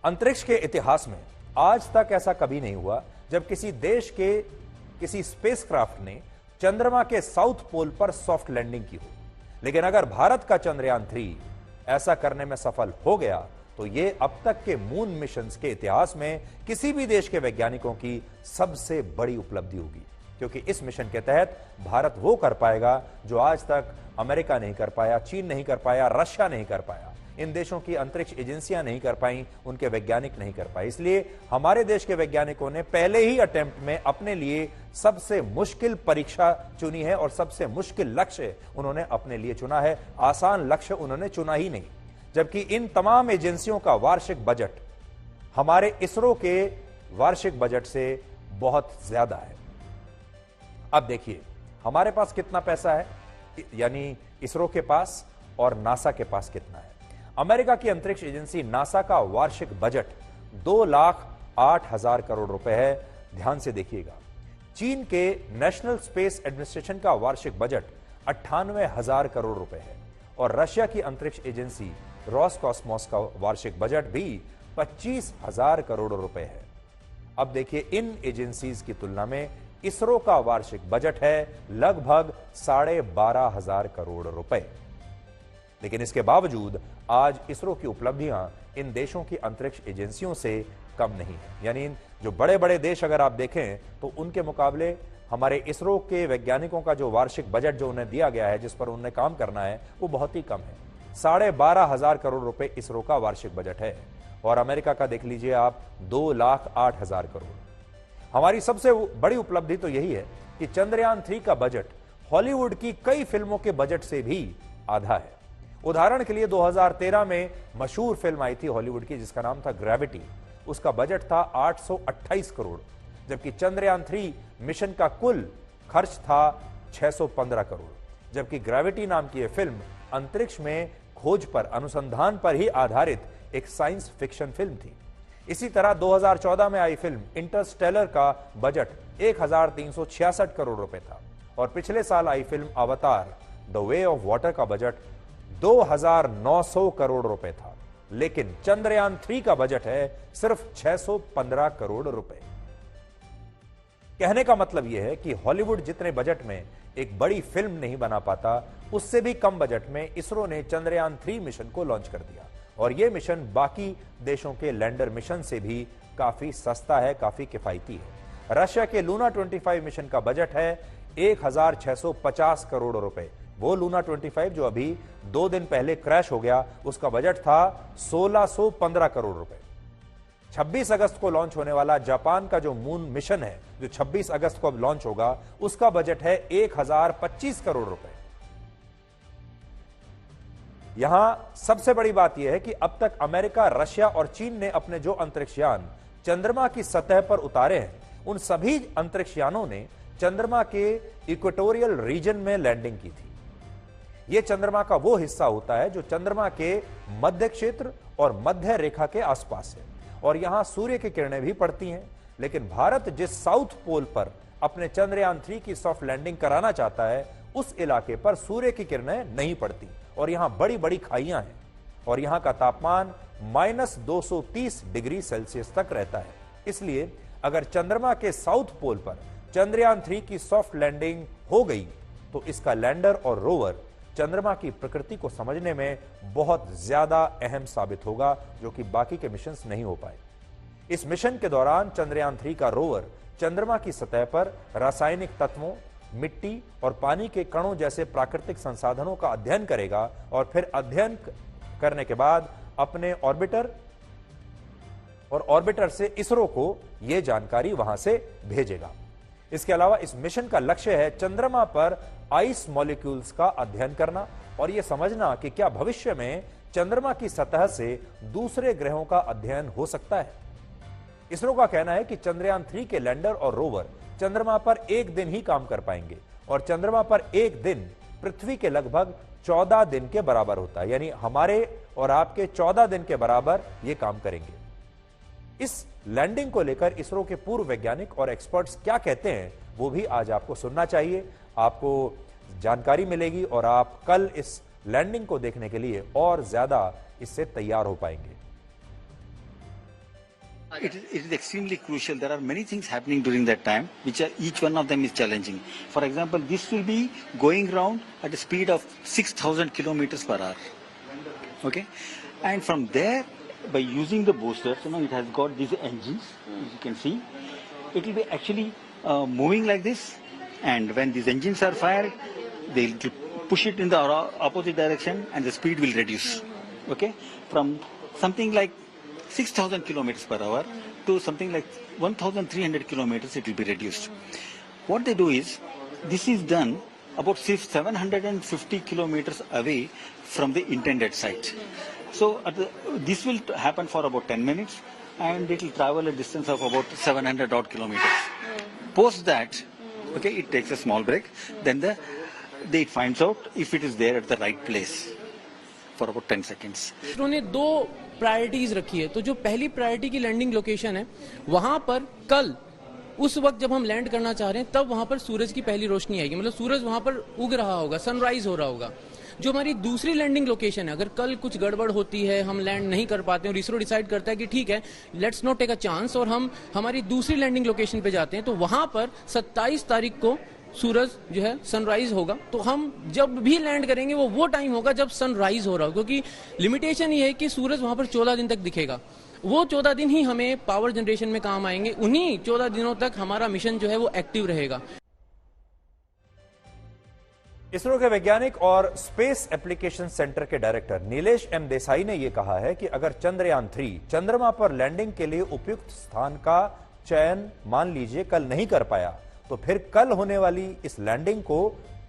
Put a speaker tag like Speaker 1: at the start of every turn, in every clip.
Speaker 1: अंतरिक्ष के इतिहास में आज तक ऐसा कभी नहीं हुआ जब किसी देश के किसी स्पेसक्राफ्ट ने चंद्रमा के साउथ पोल पर सॉफ्ट लैंडिंग की हो। लेकिन अगर भारत का चंद्रयान 3 ऐसा करने में सफल हो गया तो यह अब तक के मून मिशंस के इतिहास में किसी भी देश के वैज्ञानिकों की सबसे बड़ी उपलब्धि होगी, क्योंकि इस मिशन के तहत भारत वो कर पाएगा जो आज तक अमेरिका नहीं कर पाया, चीन नहीं कर पाया, रशिया नहीं कर पाया, इन देशों की अंतरिक्ष एजेंसियां नहीं कर पाई, उनके वैज्ञानिक नहीं कर पाए। इसलिए हमारे देश के वैज्ञानिकों ने पहले ही अटेम्प्ट में अपने लिए सबसे मुश्किल परीक्षा चुनी है और सबसे मुश्किल लक्ष्य उन्होंने अपने लिए चुना है। आसान लक्ष्य उन्होंने चुना ही नहीं, जबकि इन तमाम एजेंसियों का वार्षिक बजट हमारे इसरो के वार्षिक बजट से बहुत ज्यादा है। अब देखिए हमारे पास कितना पैसा है, यानी इसरो के पास और नासा के पास कितना है। अमेरिका की अंतरिक्ष एजेंसी नासा का वार्षिक बजट 2,08,000 करोड़ रुपए है। ध्यान से देखिएगा। चीन के नेशनल स्पेस एडमिनिस्ट्रेशन का वार्षिक बजट 98,000 करोड़ रुपए है और रशिया की अंतरिक्ष एजेंसी रॉसकॉस्मोस का वार्षिक बजट भी 25,000 करोड़ रुपए है। अब देखिए इन एजेंसीज की तुलना में इसरो का वार्षिक बजट है लगभग 12,500 करोड़ रुपए। लेकिन इसके बावजूद आज इसरो की उपलब्धियां इन देशों की अंतरिक्ष एजेंसियों से कम नहीं है। यानी जो बड़े बड़े देश अगर आप देखें तो उनके मुकाबले हमारे इसरो के वैज्ञानिकों का जो वार्षिक बजट जो उन्हें दिया गया है, जिस पर उन्हें काम करना है, वो बहुत ही कम है। 12,500 करोड़ रुपए इसरो का वार्षिक बजट है और अमेरिका का देख लीजिए आप 2,08,000 करोड़। हमारी सबसे बड़ी उपलब्धि तो यही है कि चंद्रयान 3 का बजट हॉलीवुड की कई फिल्मों के बजट से भी आधा है। उदाहरण के लिए 2013 में मशहूर फिल्म आई थी हॉलीवुड की जिसका नाम था ग्रेविटी। उसका बजट था 828 करोड़, जबकि चंद्रयान 3 मिशन का कुल खर्च था 615 करोड़। जबकि ग्रेविटी नाम की यह फिल्म अंतरिक्ष में खोज पर, अनुसंधान पर ही आधारित एक साइंस फिक्शन फिल्म थी। इसी तरह 2014 में आई फिल्म इंटरस्टेलर का बजट 1,366 करोड़ रुपए था और पिछले साल आई फिल्म अवतार द वे ऑफ वाटर का बजट 2,900 करोड़ रुपए था। लेकिन चंद्रयान 3 का बजट है सिर्फ 615 करोड़ रुपए। कहने का मतलब यह है कि हॉलीवुड जितने बजट में एक बड़ी फिल्म नहीं बना पाता, उससे भी कम बजट में इसरो ने चंद्रयान 3 मिशन को लॉन्च कर दिया और यह मिशन बाकी देशों के लैंडर मिशन से भी काफी सस्ता है, काफी किफायती है। रशिया के लूना 25 मिशन का बजट है 1,650 करोड़ रुपए। वो लूना 25 जो अभी 2 दिन पहले क्रैश हो गया, उसका बजट था 1,615 करोड़ रुपए। 26 अगस्त को लॉन्च होने वाला जापान का जो मून मिशन है, जो 26 अगस्त को अब लॉन्च होगा, उसका बजट है 1,025 करोड़ रुपए। यहां सबसे बड़ी बात यह है कि अब तक अमेरिका, रशिया और चीन ने अपने जो अंतरिक्षयान चंद्रमा की सतह पर उतारे हैं, उन सभी अंतरिक्षयानों ने चंद्रमा के इक्वेटोरियल रीजन में लैंडिंग की थी। यह चंद्रमा का वो हिस्सा होता है जो चंद्रमा के मध्य क्षेत्र और मध्य रेखा के आसपास है और यहां सूर्य की किरणें भी पड़ती हैं। लेकिन भारत जिस साउथ पोल पर अपने चंद्रयान 3 की सॉफ्ट लैंडिंग कराना चाहता है, उस इलाके पर सूर्य की किरणें नहीं पड़ती और यहां बड़ी बड़ी खाइयां हैं और यहां का तापमान -230 डिग्री सेल्सियस तक रहता है। इसलिए अगर चंद्रमा के साउथ पोल पर चंद्रयान 3 की सॉफ्ट लैंडिंग हो गई तो इसका लैंडर और रोवर चंद्रमा की प्रकृति को समझने में बहुत ज्यादा अहम साबित होगा, जो कि बाकी के मिशंस नहीं हो पाए। इस मिशन के दौरान चंद्रयान 3 का रोवर चंद्रमा की सतह पर रासायनिक तत्वों, मिट्टी और पानी के कणों जैसे प्राकृतिक संसाधनों का अध्ययन करेगा और फिर अध्ययन करने के बाद अपने ऑर्बिटर से इसरो को यह जानकारी वहां से भेजेगा। इसके अलावा इस मिशन का लक्ष्य है चंद्रमा पर आइस मॉलिक्यूल्स का अध्ययन करना और यह समझना कि क्या भविष्य में चंद्रमा की सतह से दूसरे ग्रहों का अध्ययन हो सकता है। इसरो का कहना है कि चंद्रयान 3 के लैंडर और रोवर चंद्रमा पर एक दिन ही काम कर पाएंगे और चंद्रमा पर एक दिन पृथ्वी के लगभग 14 दिन के बराबर होता है, यानी हमारे और आपके 14 दिन के बराबर ये काम करेंगे। इस लैंडिंग को लेकर इसरो के पूर्व वैज्ञानिक और एक्सपर्ट्स क्या कहते हैं, वो भी आज आपको सुनना चाहिए। आपको जानकारी मिलेगी और आप कल इस लैंडिंग को देखने के लिए और ज्यादा इससे तैयार हो पाएंगे।
Speaker 2: It is extremely crucial. There are many things happening during that time, which are, each one of them is challenging. For example, this will be going round at a speed of 6,000 kilometers per hour. Okay, and from there, by using the boosters, it has got these engines. As you can see, it will be actually moving like this, and when these engines are fired, they will push it in the opposite direction, and the speed will reduce. Okay, from something like 6,000 kilometers per hour to something like 1,300 kilometers, it will be reduced. What they do is, this is done about 750 kilometers away from the intended site. So this will happen for about 10 minutes, and it will travel a distance of about 700 odd kilometers. Post that, okay, it takes a small break, then it finds out if it is there at the right place for about 10 seconds.
Speaker 3: उन्होंने दो priorities रखी है। तो जो पहली priority की landing location है, वहां पर कल उस वक्त जब हम लैंड करना चाह रहे हैं, तब वहां पर सूरज की पहली रोशनी आएगी, मतलब सूरज वहां पर उग रहा होगा, सनराइज हो रहा होगा। जो हमारी दूसरी लैंडिंग लोकेशन है, अगर कल कुछ गड़बड़ होती है, हम लैंड नहीं कर पाते हैं और इसरो डिसाइड करता है कि ठीक है, let's not take a chance, और हम हमारी दूसरी लैंडिंग लोकेशन पे जाते हैं, तो वहां पर 27 तारीख को सूरज जो है सनराइज होगा। तो हम जब भी लैंड करेंगे वो टाइम होगा जब सनराइज हो रहा हो, क्योंकि लिमिटेशन ये है कि सूरज वहां पर 14 दिन तक दिखेगा। वो 14 दिन ही हमें पावर जनरेशन में काम आएंगे, उन्हीं 14 दिनों तक हमारा मिशन जो है वो एक्टिव रहेगा।
Speaker 1: इसरो के वैज्ञानिक और स्पेस एप्लीकेशन सेंटर के डायरेक्टर नीलेश एम देसाई ने यह कहा है कि अगर चंद्रयान 3 चंद्रमा पर लैंडिंग के लिए उपयुक्त स्थान का चयन मान लीजिए कल नहीं कर पाया, तो फिर कल होने वाली इस लैंडिंग को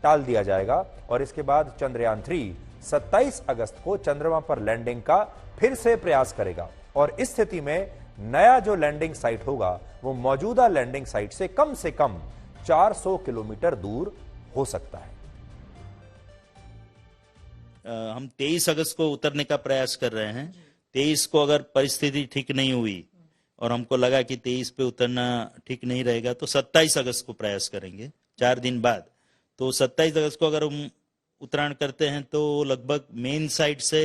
Speaker 1: टाल दिया जाएगा और इसके बाद चंद्रयान 3 27 अगस्त को चंद्रमा पर लैंडिंग का फिर से प्रयास करेगा। और इस स्थिति में नया जो लैंडिंग साइट होगा वो मौजूदा लैंडिंग साइट से कम 400 किलोमीटर दूर हो सकता है।
Speaker 4: हम 23 अगस्त को उतरने का प्रयास कर रहे हैं। 23 को अगर परिस्थिति ठीक नहीं हुई और हमको लगा कि 23 पे उतरना ठीक नहीं रहेगा, तो 27 अगस्त को प्रयास करेंगे, 4 दिन बाद। तो 27 अगस्त को अगर हम उतराण करते हैं तो लगभग मेन साइट से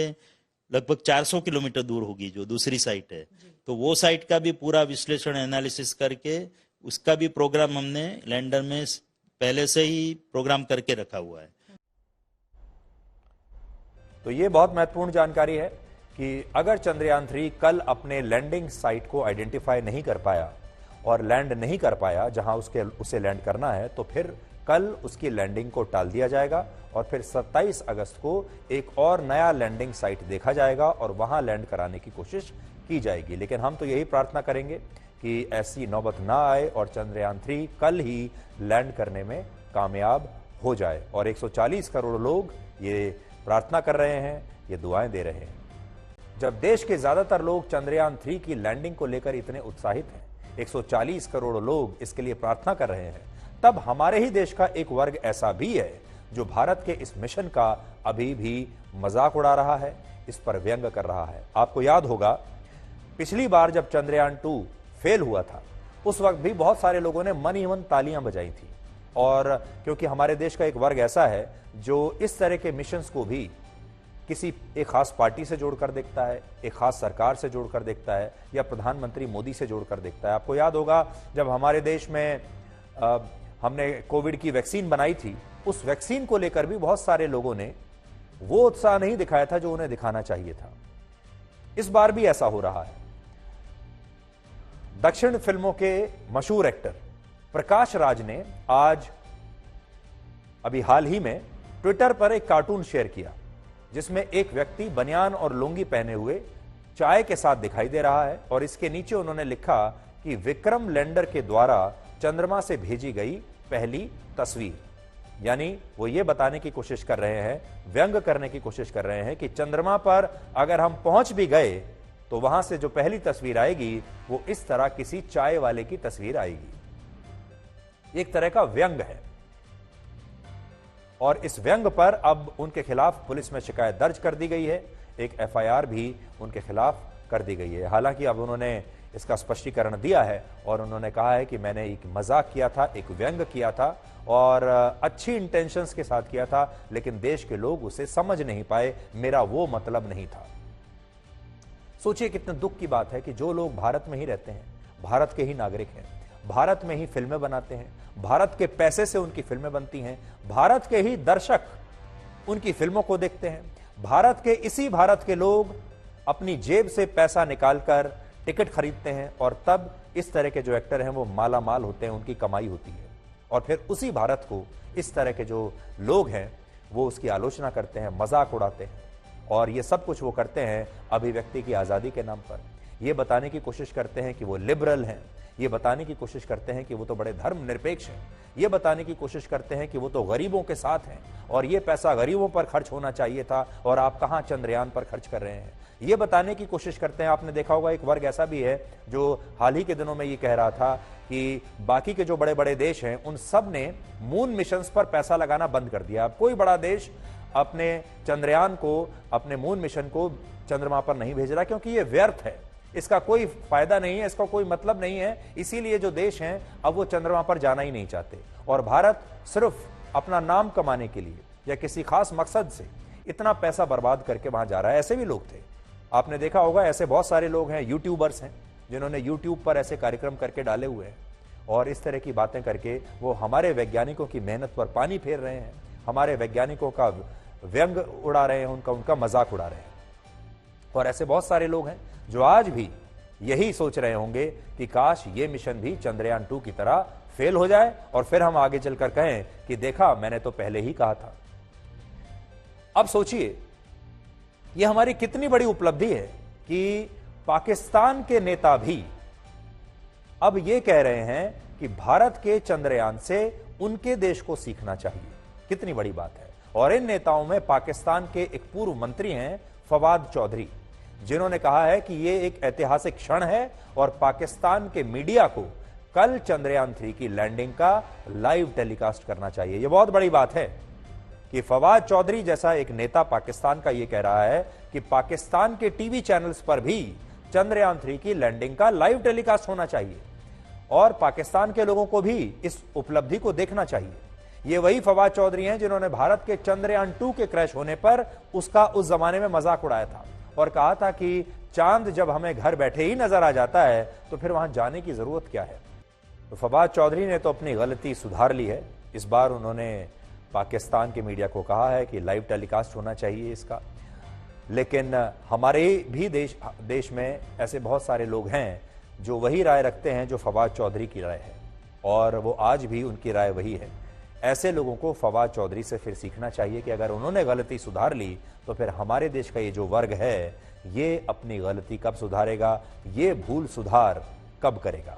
Speaker 4: लगभग 400 किलोमीटर दूर होगी जो दूसरी साइट है। तो वो साइट का भी पूरा विश्लेषण एनालिसिस करके उसका भी प्रोग्राम हमने लैंडर में पहले से ही प्रोग्राम करके रखा हुआ है।
Speaker 1: तो ये बहुत महत्वपूर्ण जानकारी है कि अगर चंद्रयान 3 कल अपने लैंडिंग साइट को आइडेंटिफाई नहीं कर पाया और लैंड नहीं कर पाया जहां उसे लैंड करना है, तो फिर कल उसकी लैंडिंग को टाल दिया जाएगा और फिर 27 अगस्त को एक और नया लैंडिंग साइट देखा जाएगा और वहां लैंड कराने की कोशिश की जाएगी। लेकिन हम तो यही प्रार्थना करेंगे कि ऐसी नौबत ना आए और चंद्रयान 3 कल ही लैंड करने में कामयाब हो जाए। और 140 करोड़ लोग ये प्रार्थना कर रहे हैं, ये दुआएं दे रहे हैं। जब देश के ज्यादातर लोग चंद्रयान 3 की लैंडिंग को लेकर इतने उत्साहित हैं, 140 करोड़ लोग इसके लिए प्रार्थना कर रहे हैं, तब हमारे ही देश का एक वर्ग ऐसा भी है जो भारत के इस मिशन का अभी भी मजाक उड़ा रहा है, इस पर व्यंग कर रहा है। आपको याद होगा पिछली बार जब चंद्रयान 2 फेल हुआ था, उस वक्त भी बहुत सारे लोगों ने मन ही मन तालियां बजाई थी। और क्योंकि हमारे देश का एक वर्ग ऐसा है जो इस तरह के मिशंस को भी किसी एक खास पार्टी से जोड़कर देखता है, एक खास सरकार से जोड़कर देखता है, या प्रधानमंत्री मोदी से जोड़कर देखता है। आपको याद होगा जब हमारे देश में हमने कोविड की वैक्सीन बनाई थी, उस वैक्सीन को लेकर भी बहुत सारे लोगों ने वो उत्साह नहीं दिखाया था जो उन्हें दिखाना चाहिए था। इस बार भी ऐसा हो रहा है। दक्षिण फिल्मों के मशहूर एक्टर प्रकाश राज ने आज अभी हाल ही में ट्विटर पर एक कार्टून शेयर किया जिसमें एक व्यक्ति बनियान और लुंगी पहने हुए चाय के साथ दिखाई दे रहा है और इसके नीचे उन्होंने लिखा कि विक्रम लैंडर के द्वारा चंद्रमा से भेजी गई पहली तस्वीर। यानी वो ये बताने की कोशिश कर रहे हैं, व्यंग करने की कोशिश कर रहे हैं कि चंद्रमा पर अगर हम पहुंच भी गए तो वहां से जो पहली तस्वीर आएगी वो इस तरह किसी चाय वाले की तस्वीर आएगी। एक तरह का व्यंग है और इस व्यंग पर अब उनके खिलाफ पुलिस में शिकायत दर्ज कर दी गई है, एक एफआईआर भी उनके खिलाफ कर दी गई है। हालांकि अब उन्होंने इसका स्पष्टीकरण दिया है और उन्होंने कहा है कि मैंने एक मजाक किया था, एक व्यंग किया था और अच्छी इंटेंशंस के साथ किया था, लेकिन देश के लोग उसे समझ नहीं पाए, मेरा वो मतलब नहीं था। सोचिए कितने दुख की बात है कि जो लोग भारत में ही रहते हैं, भारत के ही नागरिक हैं, भारत में ही फिल्में बनाते हैं, भारत के पैसे से उनकी फिल्में बनती हैं, भारत के ही दर्शक उनकी फिल्मों को देखते हैं, भारत के लोग अपनी जेब से पैसा निकालकर टिकट खरीदते हैं और तब इस तरह के जो एक्टर हैं वो माला माल होते हैं, उनकी कमाई होती है और फिर उसी भारत को इस तरह के जो लोग हैं वो उसकी आलोचना करते हैं, मजाक उड़ाते हैं और ये सब कुछ वो करते हैं अभिव्यक्ति की आज़ादी के नाम पर। ये बताने की कोशिश करते हैं कि वो लिबरल हैं, ये बताने की कोशिश करते हैं कि वो तो बड़े धर्मनिरपेक्ष हैं, ये बताने की कोशिश करते हैं कि वो तो गरीबों के साथ हैं और ये पैसा गरीबों पर खर्च होना चाहिए था और आप कहाँ चंद्रयान पर खर्च कर रहे हैं। ये बताने की कोशिश करते हैं। आपने देखा होगा एक वर्ग ऐसा भी है जो हाल ही के दिनों में ये कह रहा था कि बाकी के जो बड़े बड़े देश हैं उन सब ने मून मिशंस पर पैसा लगाना बंद कर दिया। अब कोई बड़ा देश अपने चंद्रयान को, अपने मून मिशन को चंद्रमा पर नहीं भेज रहा क्योंकि ये व्यर्थ है, इसका कोई फायदा नहीं है, इसका कोई मतलब नहीं है। इसीलिए जो देश हैं अब वो चंद्रमा पर जाना ही नहीं चाहते और भारत सिर्फ अपना नाम कमाने के लिए या किसी खास मकसद से इतना पैसा बर्बाद करके वहां जा रहा है। ऐसे भी लोग थे, आपने देखा होगा, ऐसे बहुत सारे लोग हैं, यूट्यूबर्स हैं जिन्होंने यूट्यूब पर ऐसे कार्यक्रम करके डाले हुए हैं और इस तरह की बातें करके वो हमारे वैज्ञानिकों की मेहनत पर पानी फेर रहे हैं, हमारे वैज्ञानिकों का व्यंग उड़ा रहे हैं, उनका मजाक उड़ा रहे हैं। और ऐसे बहुत सारे लोग हैं जो आज भी यही सोच रहे होंगे कि काश ये मिशन भी चंद्रयान 2 की तरह फेल हो जाए और फिर हम आगे चलकर कहें कि देखा, मैंने तो पहले ही कहा था। अब सोचिए यह हमारी कितनी बड़ी उपलब्धि है कि पाकिस्तान के नेता भी अब यह कह रहे हैं कि भारत के चंद्रयान से उनके देश को सीखना चाहिए। कितनी बड़ी बात है। और इन नेताओं में पाकिस्तान के एक पूर्व मंत्री हैं फवाद चौधरी, जिन्होंने कहा है कि यह एक ऐतिहासिक क्षण है और पाकिस्तान के मीडिया को कल चंद्रयान 3 की लैंडिंग का लाइव टेलीकास्ट करना चाहिए। यह बहुत बड़ी बात है कि फवाद चौधरी जैसा एक नेता पाकिस्तान का यह कह रहा है कि पाकिस्तान के टीवी चैनल्स पर भी चंद्रयान 3 की लैंडिंग का लाइव टेलीकास्ट होना चाहिए और पाकिस्तान के लोगों को भी इस उपलब्धि को देखना चाहिए। ये वही फवाद चौधरी हैं जिन्होंने भारत के चंद्रयान 2 के क्रैश होने पर उसका उस जमाने में मजाक उड़ाया था और कहा था कि चांद जब हमें घर बैठे ही नजर आ जाता है तो फिर वहां जाने की जरूरत क्या है। तो फवाद चौधरी ने तो अपनी गलती सुधार ली है। इस बार उन्होंने पाकिस्तान के मीडिया को कहा है कि लाइव टेलीकास्ट होना चाहिए इसका। लेकिन हमारे भी देश में ऐसे बहुत सारे लोग हैं जो वही राय रखते हैं जो फवाद चौधरी की राय है और वो आज भी उनकी राय वही है। ऐसे लोगों को फवाद चौधरी से फिर सीखना चाहिए कि अगर उन्होंने गलती सुधार ली तो फिर हमारे देश का ये जो वर्ग है ये अपनी गलती कब सुधारेगा, ये भूल सुधार कब करेगा।